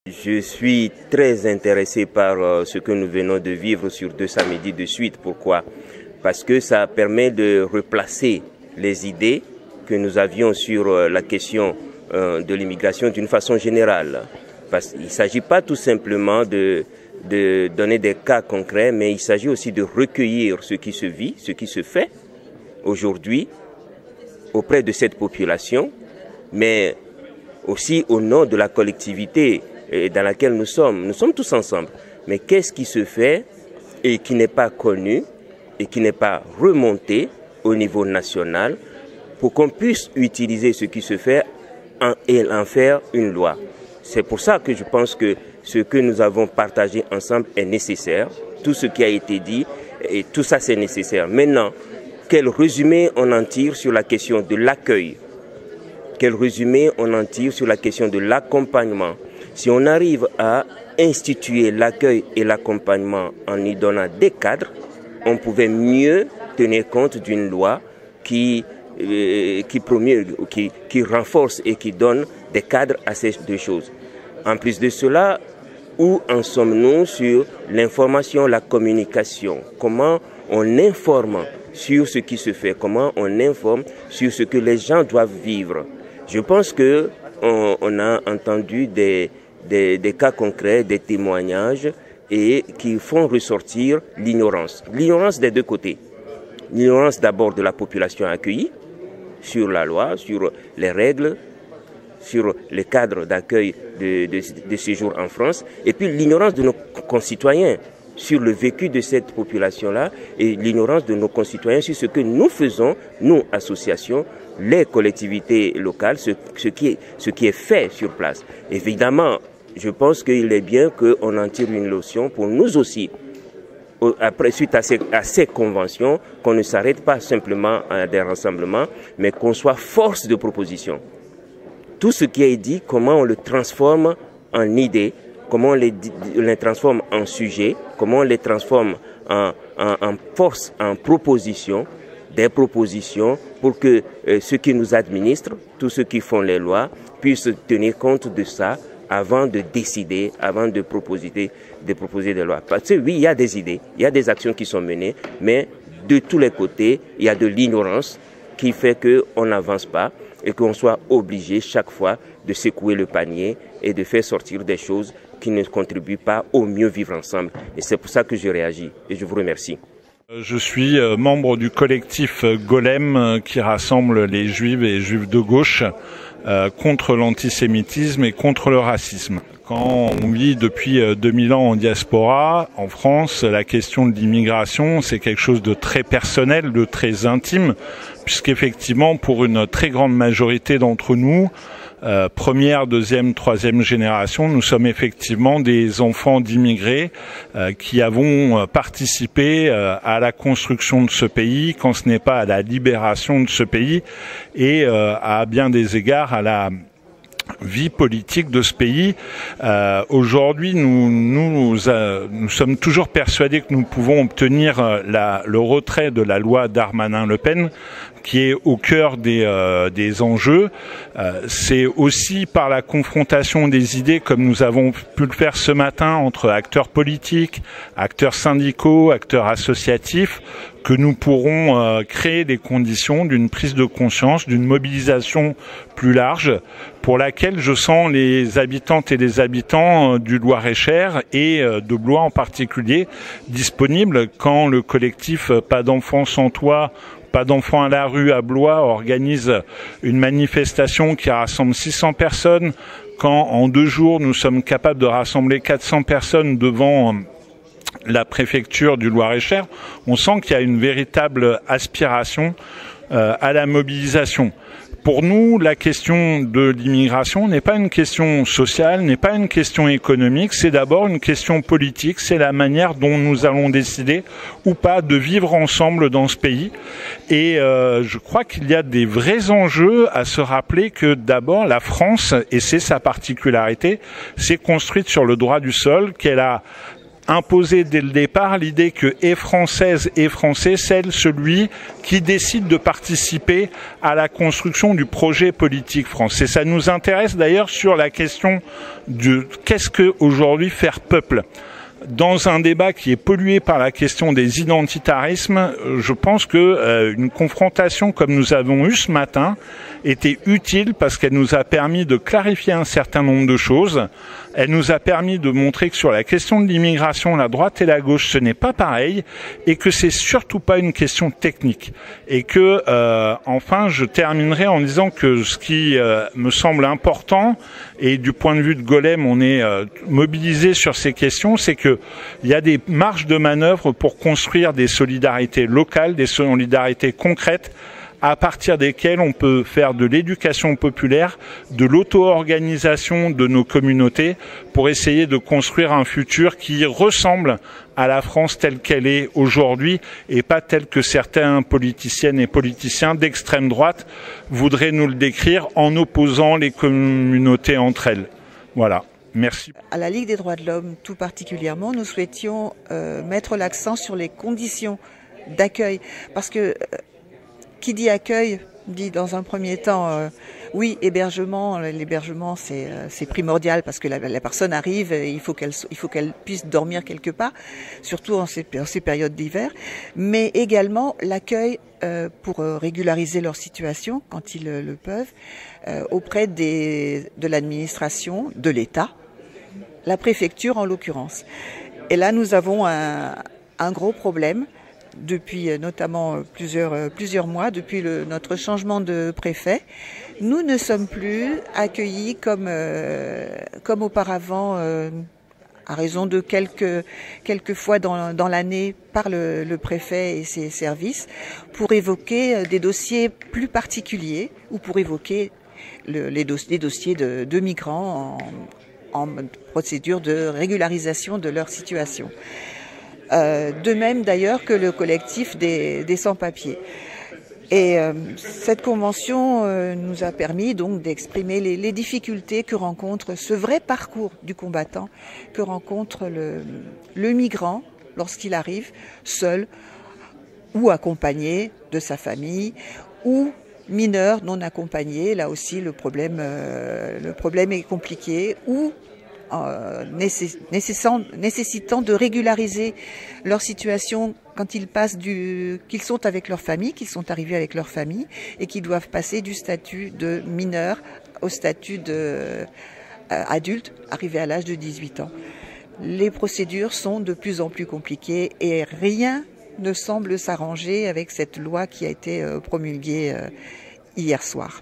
Je suis très intéressé par ce que nous venons de vivre sur 2 samedis de suite. Pourquoi? Parce que ça permet de replacer les idées que nous avions sur la question de l'immigration d'une façon générale. Parce qu'il ne s'agit pas tout simplement de donner des cas concrets, mais il s'agit aussi de recueillir ce qui se vit, ce qui se fait aujourd'hui auprès de cette population, mais aussi au nom de la collectivité dans laquelle nous sommes. Nous sommes tous ensemble. Mais qu'est-ce qui se fait et qui n'est pas connu et qui n'est pas remonté au niveau national pour qu'on puisse utiliser ce qui se fait et en faire une loi? C'est pour ça que je pense que ce que nous avons partagé ensemble est nécessaire. Tout ce qui a été dit, et tout ça c'est nécessaire. Maintenant, quel résumé on en tire sur la question de l'accueil? Quel résumé on en tire sur la question de l'accompagnement? Si on arrive à instituer l'accueil et l'accompagnement en y donnant des cadres, on pouvait mieux tenir compte d'une loi qui promulgue, qui renforce et qui donne des cadres à ces 2 choses. En plus de cela, où en sommes-nous sur l'information, la communication? Comment on informe sur ce qui se fait? Comment on informe sur ce que les gens doivent vivre? Je pense que on a entendu des cas concrets, des témoignages et qui font ressortir l'ignorance. L'ignorance des 2 côtés. L'ignorance d'abord de la population accueillie sur la loi, sur les règles, sur les cadres d'accueil de séjour en France, et puis l'ignorance de nos concitoyens sur le vécu de cette population-là et l'ignorance de nos concitoyens sur ce que nous faisons, nous, associations, les collectivités locales, ce qui est fait sur place. Évidemment, je pense qu'il est bien qu'on en tire une leçon pour nous aussi, après, suite à ces conventions, qu'on ne s'arrête pas simplement à des rassemblements, mais qu'on soit force de proposition. Tout ce qui est dit, comment on le transforme en idées, comment on les transforme en sujets, comment on les transforme en force, en propositions, des propositions pour que ceux qui nous administrent, tous ceux qui font les lois, puissent tenir compte de ça avant de décider, avant de proposer des lois. Parce que oui, il y a des idées, il y a des actions qui sont menées, mais de tous les côtés, il y a de l'ignorance qui fait qu'on n'avance pas et qu'on soit obligé chaque fois de secouer le panier et de faire sortir des choses qui ne contribuent pas au mieux vivre ensemble. Et c'est pour ça que je réagis et je vous remercie. Je suis membre du collectif Golem qui rassemble les juifs et juifs de gauche contre l'antisémitisme et contre le racisme. Quand on vit depuis 2000 ans en diaspora, en France, la question de l'immigration, c'est quelque chose de très personnel, de très intime, puisqu'effectivement, pour une très grande majorité d'entre nous, première, deuxième, troisième génération, nous sommes effectivement des enfants d'immigrés qui avons participé à la construction de ce pays, quand ce n'est pas à la libération de ce pays, et à bien des égards à la vie politique de ce pays. Aujourd'hui, nous sommes toujours persuadés que nous pouvons obtenir le retrait de la loi Darmanin-Le Pen, qui est au cœur des enjeux. C'est aussi par la confrontation des idées, comme nous avons pu le faire ce matin, entre acteurs politiques, acteurs syndicaux, acteurs associatifs, que nous pourrons créer les conditions d'une prise de conscience, d'une mobilisation plus large, pour laquelle je sens les habitantes et les habitants du Loir-et-Cher et de Blois en particulier disponibles quand le collectif Pas d'enfants sans toit, Pas d'enfants à la rue à Blois organise une manifestation qui rassemble 600 personnes, quand en 2 jours nous sommes capables de rassembler 400 personnes devant la préfecture du Loir-et-Cher, on sent qu'il y a une véritable aspiration à la mobilisation. Pour nous, la question de l'immigration n'est pas une question sociale, n'est pas une question économique, c'est d'abord une question politique, c'est la manière dont nous allons décider ou pas de vivre ensemble dans ce pays. Et je crois qu'il y a des vrais enjeux à se rappeler que d'abord la France, et c'est sa particularité, s'est construite sur le droit du sol, qu'elle a imposer dès le départ l'idée que est française et français, celui qui décide de participer à la construction du projet politique français. Ça nous intéresse d'ailleurs sur la question de qu'est-ce que aujourd'hui faire peuple. Dans un débat qui est pollué par la question des identitarismes, je pense que une confrontation comme nous avons eu ce matin était utile parce qu'elle nous a permis de clarifier un certain nombre de choses. Elle nous a permis de montrer que sur la question de l'immigration, la droite et la gauche, ce n'est pas pareil et que c'est surtout pas une question technique. Et que, enfin, je terminerai en disant que ce qui me semble important, et du point de vue de Golem, on est mobilisé sur ces questions, c'est que il y a des marges de manœuvre pour construire des solidarités locales, des solidarités concrètes, à partir desquelles on peut faire de l'éducation populaire, de l'auto-organisation de nos communautés pour essayer de construire un futur qui ressemble à la France telle qu'elle est aujourd'hui et pas telle que certains politiciennes et politiciens d'extrême droite voudraient nous le décrire en opposant les communautés entre elles. Voilà. Merci. À la Ligue des droits de l'homme, tout particulièrement, nous souhaitions mettre l'accent sur les conditions d'accueil. Parce que qui dit accueil dit dans un premier temps, oui, hébergement. L'hébergement, c'est primordial parce que la personne arrive, il faut qu'elle puisse dormir quelque part, surtout en ces périodes d'hiver. Mais également l'accueil pour régulariser leur situation quand ils le peuvent auprès de l'administration, de l'État, la préfecture en l'occurrence. Et là, nous avons un gros problème depuis notamment plusieurs mois, depuis notre changement de préfet. Nous ne sommes plus accueillis comme auparavant, à raison de quelques fois dans l'année par le préfet et ses services, pour évoquer des dossiers plus particuliers ou pour évoquer les dossiers de migrants en procédure de régularisation de leur situation. De même d'ailleurs que le collectif des sans-papiers. Et cette convention nous a permis donc d'exprimer les difficultés que rencontre ce vrai parcours du combattant, que rencontre le migrant lorsqu'il arrive seul ou accompagné de sa famille ou mineur non accompagné. Là aussi le problème est compliqué, ou nécessitant de régulariser leur situation quand ils passent qu'ils sont avec leur famille, qu'ils sont arrivés avec leur famille et qu'ils doivent passer du statut de mineur au statut de adulte arrivé à l'âge de 18 ans. Les procédures sont de plus en plus compliquées et rien ne semble s'arranger avec cette loi qui a été promulguée hier soir.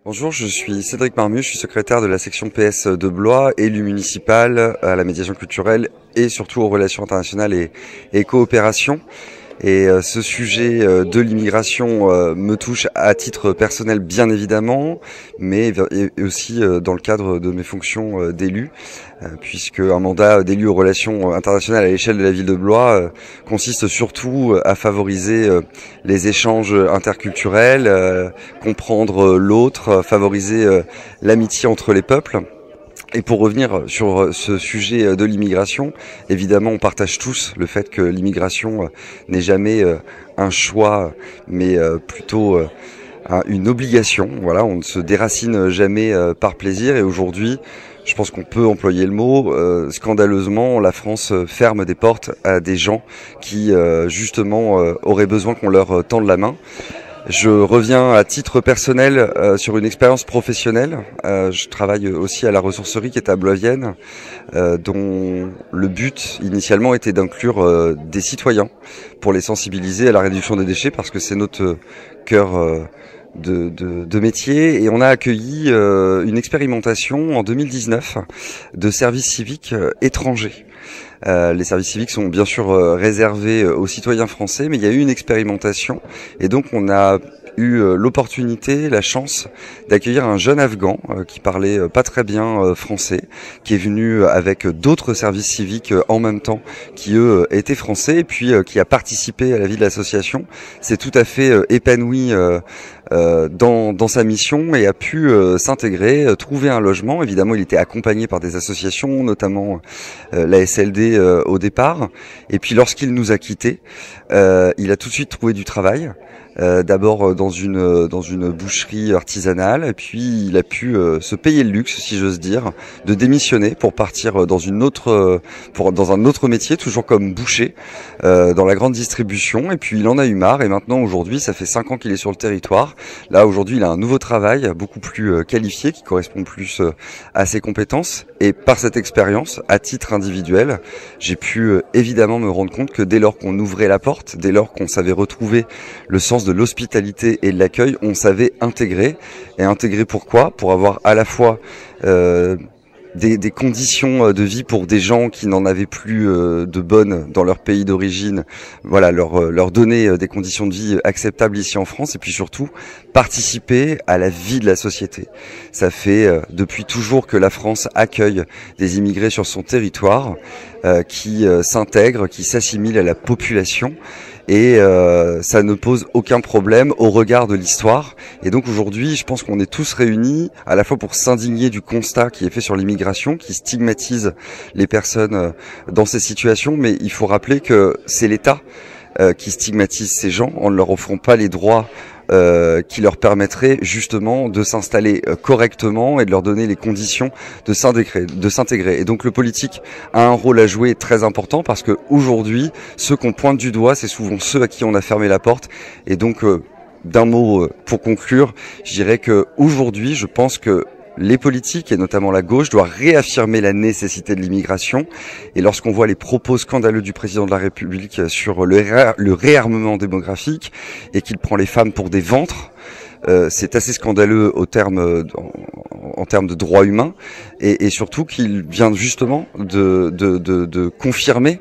Bonjour, je suis Cédric Marmus, je suis secrétaire de la section PS de Blois, élu municipal à la médiation culturelle et surtout aux relations internationales et coopération. Et ce sujet de l'immigration me touche à titre personnel bien évidemment, mais aussi dans le cadre de mes fonctions d'élu, puisque un mandat d'élu aux relations internationales à l'échelle de la ville de Blois consiste surtout à favoriser les échanges interculturels, comprendre l'autre, favoriser l'amitié entre les peuples. Et pour revenir sur ce sujet de l'immigration, évidemment on partage tous le fait que l'immigration n'est jamais un choix, mais plutôt une obligation. Voilà, on ne se déracine jamais par plaisir. Et aujourd'hui, je pense qu'on peut employer le mot, scandaleusement, la France ferme des portes à des gens qui justement auraient besoin qu'on leur tende la main. Je reviens à titre personnel sur une expérience professionnelle. Je travaille aussi à la ressourcerie qui est à Blois-Vienne, dont le but initialement était d'inclure des citoyens pour les sensibiliser à la réduction des déchets, parce que c'est notre cœur de métier. Et on a accueilli une expérimentation en 2019 de services civiques étrangers. Les services civiques sont bien sûr réservés aux citoyens français, mais il y a eu une expérimentation et donc on a eu l'opportunité, la chance d'accueillir un jeune Afghan qui parlait pas très bien français, qui est venu avec d'autres services civiques en même temps, qui eux étaient français, et puis qui a participé à la vie de l'association. C'est tout à fait épanoui dans sa mission et a pu s'intégrer, trouver un logement. Évidemment, il était accompagné par des associations, notamment la SLD au départ. Et puis lorsqu'il nous a quittés, il a tout de suite trouvé du travail. D'abord dans une boucherie artisanale, et puis il a pu se payer le luxe, si j'ose dire, de démissionner pour partir dans un autre métier, toujours comme boucher, dans la grande distribution. Et puis il en a eu marre, et maintenant aujourd'hui, ça fait 5 ans qu'il est sur le territoire. Là aujourd'hui, il a un nouveau travail beaucoup plus qualifié, qui correspond plus à ses compétences. Et par cette expérience, à titre individuel, j'ai pu évidemment me rendre compte que dès lors qu'on ouvrait la porte, dès lors qu'on savait retrouver le sens de l'hospitalité et de l'accueil, on savait intégrer. Et intégrer pourquoi ? Pour avoir à la fois des conditions de vie pour des gens qui n'en avaient plus de bonnes dans leur pays d'origine, voilà, leur donner des conditions de vie acceptables ici en France, et puis surtout participer à la vie de la société. Ça fait depuis toujours que la France accueille des immigrés sur son territoire, qui s'intègrent, qui s'assimilent à la population. Et ça ne pose aucun problème au regard de l'histoire. Et donc aujourd'hui, je pense qu'on est tous réunis à la fois pour s'indigner du constat qui est fait sur l'immigration, qui stigmatise les personnes dans ces situations, mais il faut rappeler que c'est l'État qui stigmatise ces gens en ne leur offrant pas les droits qui leur permettraient justement de s'installer correctement et de leur donner les conditions de s'intégrer. Et donc le politique a un rôle à jouer très important, parce que aujourd'hui, ceux qu'on pointe du doigt, c'est souvent ceux à qui on a fermé la porte. Et donc d'un mot pour conclure, je dirais que aujourd'hui, je pense que les politiques, et notamment la gauche, doivent réaffirmer la nécessité de l'immigration. Et lorsqu'on voit les propos scandaleux du président de la République sur le réarmement démographique, et qu'il prend les femmes pour des ventres, c'est assez scandaleux en termes de droits humains, et surtout qu'il vient justement de confirmer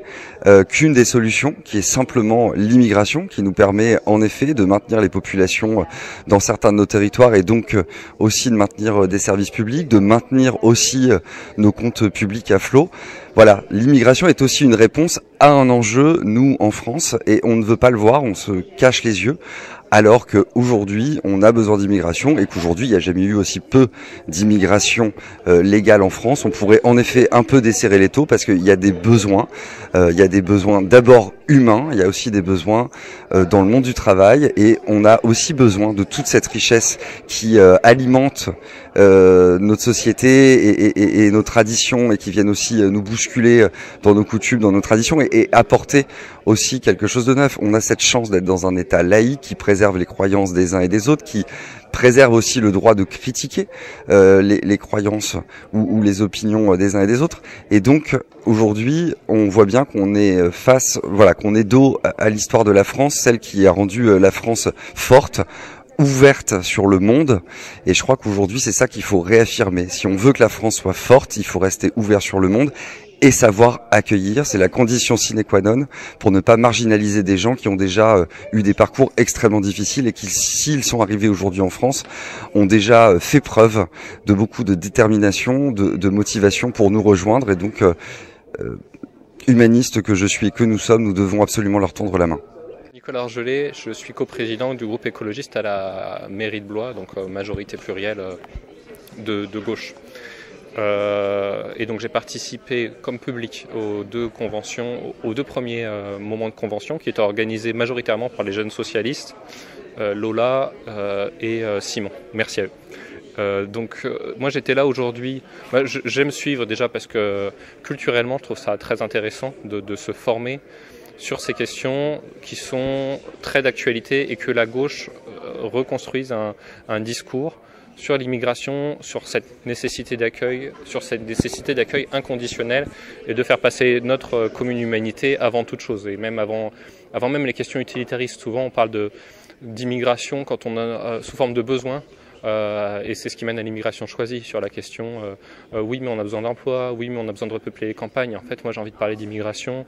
qu'une des solutions, qui est simplement l'immigration, qui nous permet en effet de maintenir les populations dans certains de nos territoires, et donc aussi de maintenir des services publics, de maintenir aussi nos comptes publics à flot. Voilà, l'immigration est aussi une réponse à un enjeu, nous, en France, et on ne veut pas le voir, on se cache les yeux, alors qu'aujourd'hui, on a besoin d'immigration, et qu'aujourd'hui, il n'y a jamais eu aussi peu d'immigration légale en France. On pourrait en effet un peu desserrer les taux, parce qu'il y a des besoins. Il y a des besoins d'abord humains, il y a aussi des besoins dans le monde du travail, et on a aussi besoin de toute cette richesse qui alimente notre société et nos traditions, et qui viennent aussi nous bousculer dans nos coutumes, dans nos traditions, et apporter aussi quelque chose de neuf. On a cette chance d'être dans un État laïque qui préserve les croyances des uns et des autres, qui préserve aussi le droit de critiquer les croyances ou les opinions des uns et des autres. Et donc aujourd'hui, on voit bien qu'on est qu'on est dos à l'histoire de la France, celle qui a rendu la France forte, ouverte sur le monde. Et je crois qu'aujourd'hui, c'est ça qu'il faut réaffirmer. Si on veut que la France soit forte, il faut rester ouvert sur le monde et savoir accueillir. C'est la condition sine qua non pour ne pas marginaliser des gens qui ont déjà eu des parcours extrêmement difficiles, et qui, s'ils sont arrivés aujourd'hui en France, ont déjà fait preuve de beaucoup de détermination, de motivation pour nous rejoindre. Et donc, humaniste que je suis et que nous sommes, nous devons absolument leur tendre la main. Nicolas Argelé, je suis coprésident du groupe écologiste à la mairie de Blois, donc majorité plurielle de gauche. Et donc j'ai participé comme public aux deux premiers moments de convention, qui étaient organisés majoritairement par les jeunes socialistes, Lola et Simon. Merci à eux. Moi j'étais là aujourd'hui, j'aime suivre déjà parce que culturellement je trouve ça très intéressant de se former sur ces questions qui sont très d'actualité, et que la gauche reconstruise un discours sur l'immigration, sur cette nécessité d'accueil, inconditionnel, et de faire passer notre commune humanité avant toute chose, et même avant même les questions utilitaristes. Souvent on parle d'immigration quand on a sous forme de besoin. Et c'est ce qui mène à l'immigration choisie, sur la question oui mais on a besoin d'emploi, oui mais on a besoin de repeupler les campagnes. En fait moi j'ai envie de parler d'immigration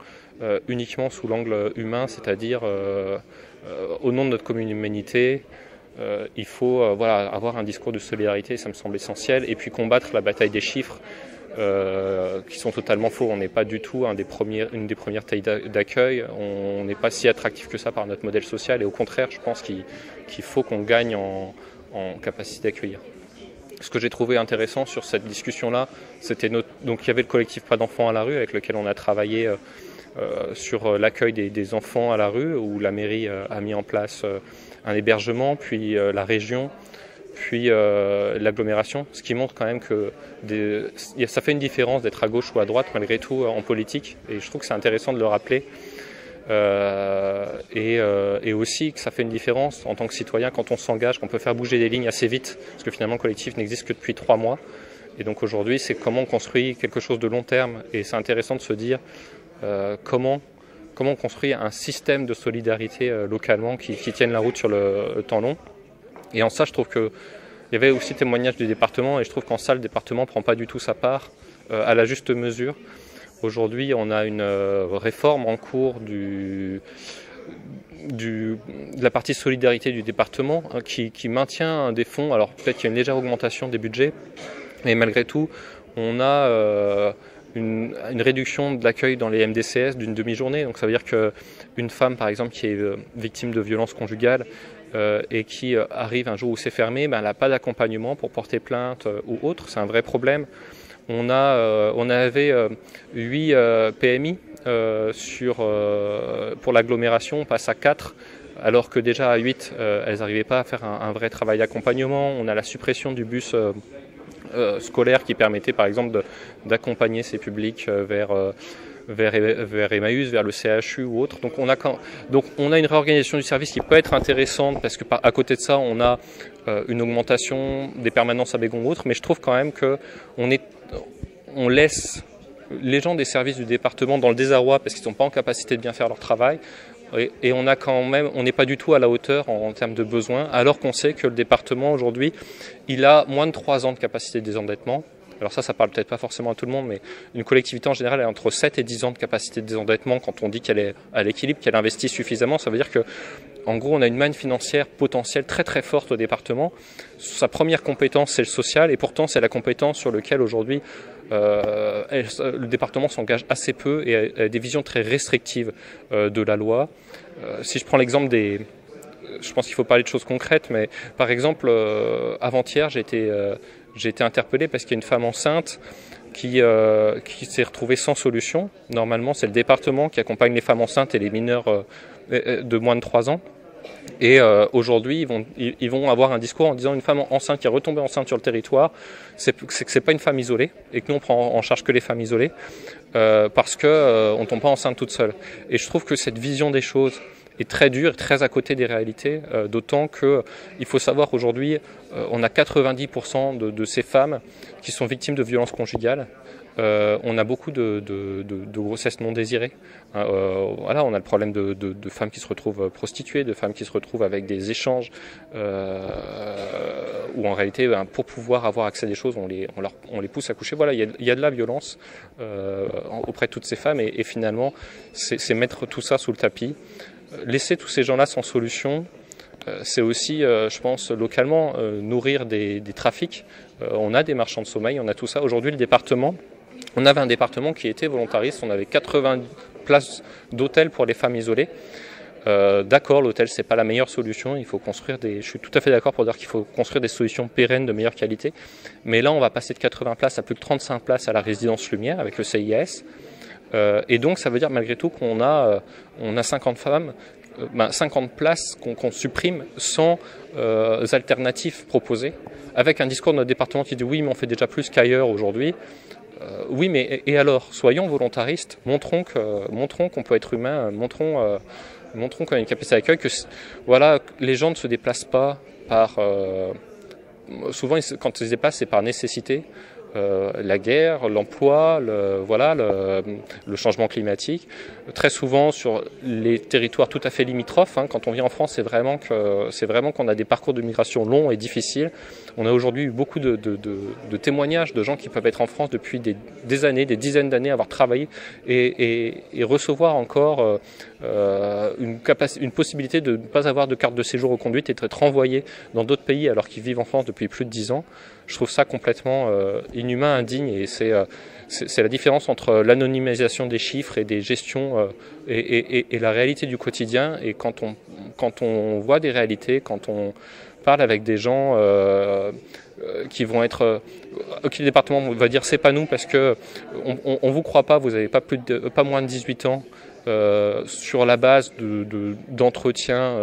uniquement sous l'angle humain, c'est-à-dire au nom de notre commune humanité, il faut avoir un discours de solidarité, ça me semble essentiel, et puis combattre la bataille des chiffres qui sont totalement faux. On n'est pas du tout une des premières tailles d'accueil, on n'est pas si attractif que ça par notre modèle social, et au contraire, je pense qu'il faut qu'on gagne en capacité d'accueillir. Ce que j'ai trouvé intéressant sur cette discussion-là, c'était donc il y avait le collectif Pas d'enfants à la rue avec lequel on a travaillé sur l'accueil des enfants à la rue, où la mairie a mis en place un hébergement, puis la région, puis l'agglomération, ce qui montre quand même que ça fait une différence d'être à gauche ou à droite malgré tout en politique, et je trouve que c'est intéressant de le rappeler. Et aussi que ça fait une différence en tant que citoyen quand on s'engage, qu'on peut faire bouger des lignes assez vite, parce que finalement le collectif n'existe que depuis 3 mois, et donc aujourd'hui c'est comment on construit quelque chose de long terme, et c'est intéressant de se dire comment on construit un système de solidarité localement qui tienne la route sur le temps long. Et en ça, je trouve qu'il y avait aussi témoignage du département, et je trouve qu'en ça, le département ne prend pas du tout sa part à la juste mesure. Aujourd'hui, on a une réforme en cours de la partie solidarité du département qui maintient des fonds. Alors peut-être qu'il y a une légère augmentation des budgets, mais malgré tout, on a une réduction de l'accueil dans les MDCS d'une demi-journée. Donc ça veut dire qu'une femme, par exemple, qui est victime de violences conjugales et qui arrive un jour où c'est fermé, elle n'a pas d'accompagnement pour porter plainte ou autre. C'est un vrai problème. On avait 8 PMI pour l'agglomération, on passe à 4, alors que déjà à 8, elles n'arrivaient pas à faire un vrai travail d'accompagnement. On a la suppression du bus scolaire qui permettait par exemple d'accompagner ces publics vers Emmaüs, vers le CHU ou autre. Donc on a une réorganisation du service qui peut être intéressante, parce que à côté de ça, on a une augmentation des permanences à Bégon ou autre, mais je trouve quand même qu'on laisse les gens des services du département dans le désarroi parce qu'ils ne sont pas en capacité de bien faire leur travail, et on n'est pas du tout à la hauteur en termes de besoins, alors qu'on sait que le département aujourd'hui, il a moins de 3 ans de capacité de désendettement. Alors ça parle peut-être pas forcément à tout le monde, mais une collectivité en général a entre 7 et 10 ans de capacité de désendettement. Quand on dit qu'elle est à l'équilibre, qu'elle investit suffisamment, ça veut dire que, en gros, on a une manne financière potentielle très très forte au département. Sa première compétence, c'est le social, et pourtant c'est la compétence sur laquelle aujourd'hui le département s'engage assez peu et a des visions très restrictives de la loi. Si je prends l'exemple je pense qu'il faut parler de choses concrètes, mais par exemple, avant-hier, j'ai été interpellé parce qu'il y a une femme enceinte qui s'est retrouvée sans solution. Normalement, c'est le département qui accompagne les femmes enceintes et les mineurs de moins de 3 ans. Et aujourd'hui, ils vont avoir un discours en disant une femme enceinte qui est retombée enceinte sur le territoire, c'est que c'est pas une femme isolée, et que nous on prend en charge que les femmes isolées parce que on tombe pas enceinte toute seule. Et je trouve que cette vision des choses est très dure, très à côté des réalités, d'autant que il faut savoir aujourd'hui, on a 90% de ces femmes qui sont victimes de violences conjugales. On a beaucoup de grossesses non désirées. Voilà, on a le problème de femmes qui se retrouvent prostituées, de femmes qui se retrouvent avec des échanges où en réalité, pour pouvoir avoir accès à des choses, on les pousse à coucher. Voilà, il y a de la violence auprès de toutes ces femmes, et finalement, c'est mettre tout ça sous le tapis. Laisser tous ces gens-là sans solution, c'est aussi, je pense, localement, nourrir des trafics. On a des marchands de sommeil, on a tout ça. Aujourd'hui, on avait un département qui était volontariste, on avait 80 places d'hôtel pour les femmes isolées. D'accord, l'hôtel, c'est pas la meilleure solution, il faut construire je suis tout à fait d'accord pour dire qu'il faut construire des solutions pérennes de meilleure qualité. Mais là, on va passer de 80 places à plus de 35 places à la résidence Lumière avec le CIAS. Et donc ça veut dire malgré tout qu'on a 50 femmes, 50 places qu'on supprime sans alternatives proposées, avec un discours de notre département qui dit oui mais on fait déjà plus qu'ailleurs aujourd'hui. Oui mais et alors, soyons volontaristes, montrons qu'on peut être humain, montrons qu'on a une capacité d'accueil, que voilà, les gens ne se déplacent pas par souvent quand ils se déplacent c'est par nécessité. la guerre, l'emploi, le changement climatique. Très souvent sur les territoires tout à fait limitrophes, quand on vit en France, c'est vraiment qu'on a des parcours de migration longs et difficiles. On a aujourd'hui eu beaucoup de témoignages de gens qui peuvent être en France depuis des années, des dizaines d'années, avoir travaillé et recevoir encore une possibilité de ne pas avoir de carte de séjour au conduite et d'être renvoyés dans d'autres pays alors qu'ils vivent en France depuis plus de 10 ans. Je trouve ça complètement inhumain, indigne, et c'est la différence entre l'anonymisation des chiffres et des gestions et la réalité du quotidien. Et quand on voit des réalités, quand on parle avec des gens qui vont être ok, le département va dire c'est pas nous parce que on vous croit pas, vous n'avez pas moins de 18 ans. Sur la base d'entretien,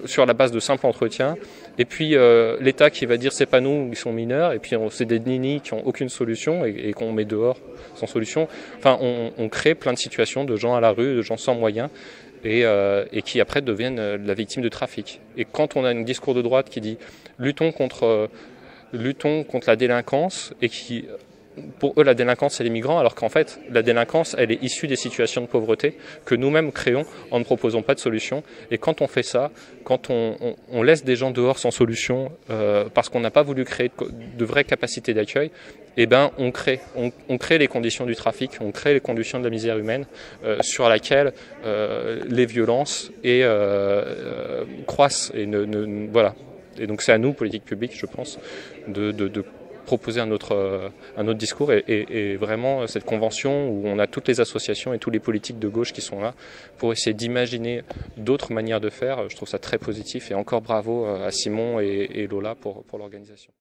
sur la base de simple entretien, et puis l'État qui va dire c'est pas nous, ils sont mineurs, et puis c'est des ninis qui ont aucune solution et qu'on met dehors sans solution. Enfin, on crée plein de situations de gens à la rue, de gens sans moyens, et qui après deviennent la victime de trafic. Et quand on a un discours de droite qui dit luttons contre la délinquance, et qui pour eux, la délinquance, c'est les migrants, alors qu'en fait, la délinquance, elle est issue des situations de pauvreté que nous-mêmes créons en ne proposant pas de solution. Et quand on fait ça, quand on laisse des gens dehors sans solution, parce qu'on n'a pas voulu créer de vraies capacités d'accueil, eh ben, on crée les conditions du trafic, on crée les conditions de la misère humaine, sur laquelle les violences croissent. Et voilà. Et donc, c'est à nous, politique publique, je pense, de proposer un autre discours et vraiment cette convention où on a toutes les associations et tous les politiques de gauche qui sont là pour essayer d'imaginer d'autres manières de faire. Je trouve ça très positif et encore bravo à Simon et Lola pour l'organisation.